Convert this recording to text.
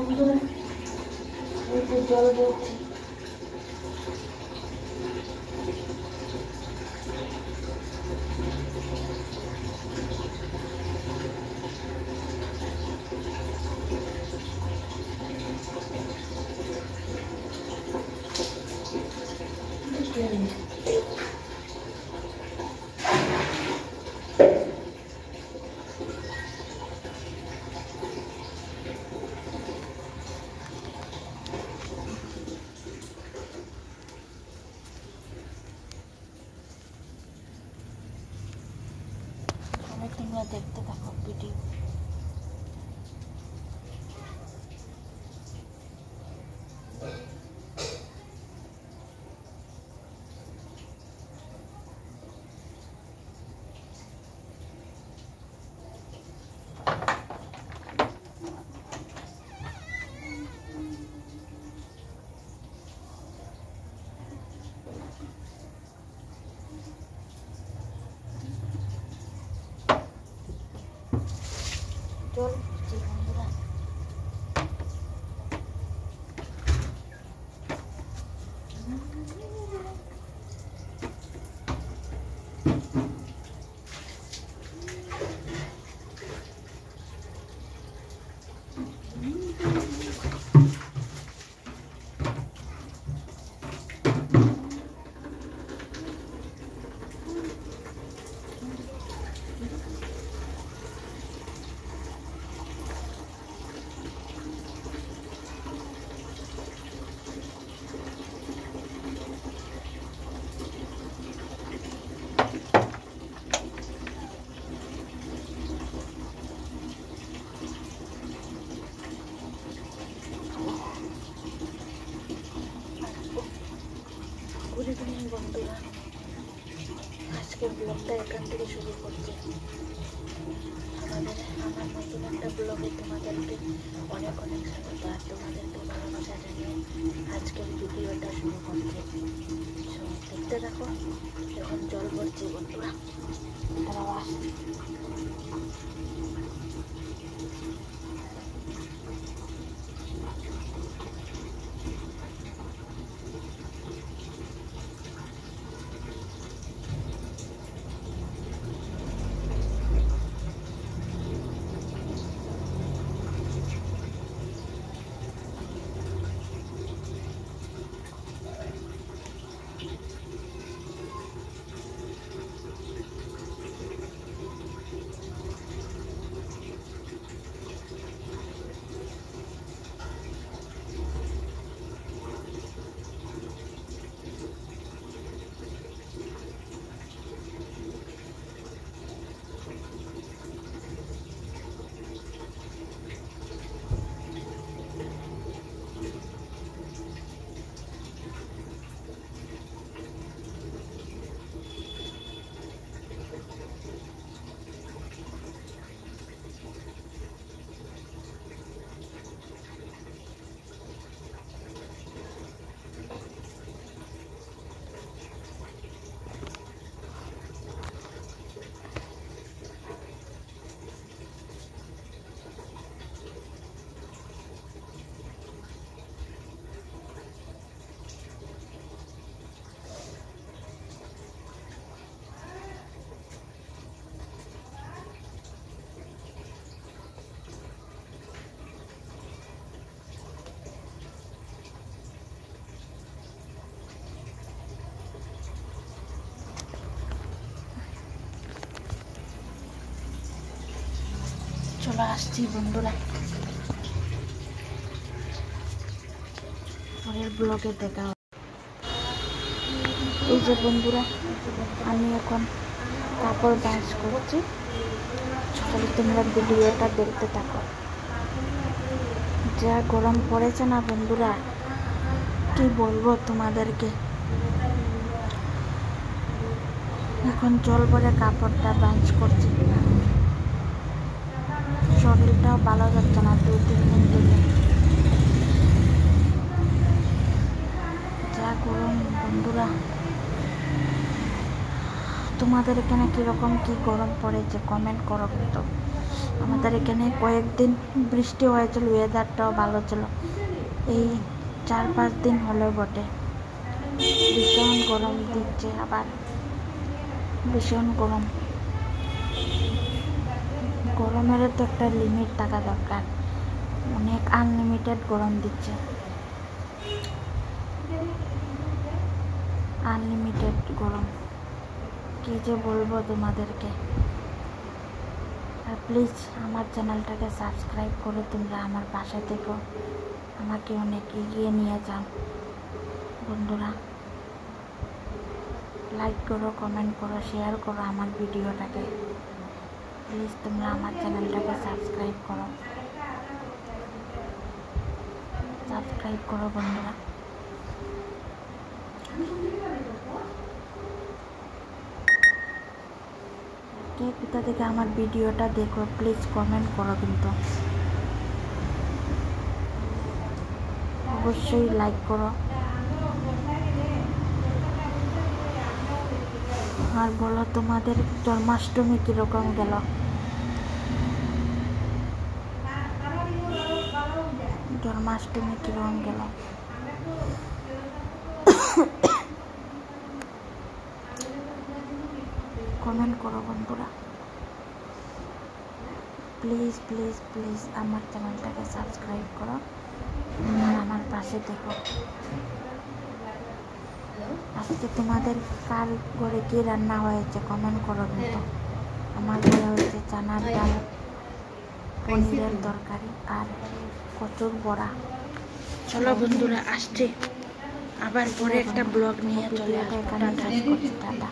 বন্ধুরা এই যে জল পড়ছে। তোমরা দেখতে থাকো ভিডিও। জল পড়ছে বন্ধুরা। বন্ধুরা আজকের ব্লগটা এখান থেকে শুরু করছি। আমার নতুন একটা ব্লগে তোমাদেরকে অনেক অনেক স্বাগত আর তোমাদেরকে ভালোবাসা জানিয়ে আজকের ভিডিওটা শুরু করছি। দেখতে থাকো। এখন জল পড়ছে বন্ধুরা। চলে আসছি বন্ধুরা, পরের ব্লগে দেখা হবে। এই যে বন্ধুরা আমি এখন কাপড় ভাঁজ করছি, তাহলে তোমরা ভিডিওটা দেখতে থাকো। যা গরম পড়েছে না বন্ধুরা, কি বলবো তোমাদেরকে। এখন জল ভরে কাপড়টা ভাঁজ করছি, শরীরটাও ভালো যাচ্ছে না 2-3 দিন থেকে, যা গরম বন্ধুরা। তোমাদের এখানে কিরকম কি গরম পড়েছে কমেন্ট করো কিন্তু। আমাদের এখানে কয়েকদিন বৃষ্টি হয়েছিল, ওয়েদারটাও ভালো ছিল। এই 4-5 দিন হলো বটে ভীষণ গরম দিচ্ছে, আবার ভীষণ গরম। গরমেরও তো একটা লিমিট থাকা দরকার, অনেক আনলিমিটেড গরম দিচ্ছে, আনলিমিটেড গরম। কী যে বলবো তোমাদেরকে। আর প্লিজ আমার চ্যানেলটাকে সাবস্ক্রাইব করে তোমরা আমার পাশে থেকো, আমাকে অনেক এগিয়ে নিয়ে যাও বন্ধুরা। লাইক করো, কমেন্ট করো, শেয়ার করো আমার ভিডিওটাকে। প্লিজ তোমরা আমার চ্যানেলটাকে সাবস্ক্রাইব করো, সাবস্ক্রাইব করো বন্ধুরা। কে কোথা থেকে আমার ভিডিওটা দেখো প্লিজ কমেন্ট করো, কিন্তু অবশ্যই লাইক করো। আর বলো তোমাদের জন্মাষ্টমী কীরকম গেল? জন্মাষ্টমী কীরকম গেল? কমেন্ট করো বন্ধুরা। প্লিজ প্লিজ প্লিজ আমার চ্যানেলটাকে সাবস্ক্রাইব করো আর আমার পাশে দেখো। আজকে তোমাদের কার ঘরে কী রান্না হয়েছে কমেন্ট করো কিন্তু। আমার ঘরে হয়েছে চানার ডাল, পনিরের তরকারি আর কচুর বড়া। চলো বন্ধুরা, আসছি আবার পরে একটা ব্লগ নিয়ে চলে আসবো। টাটা।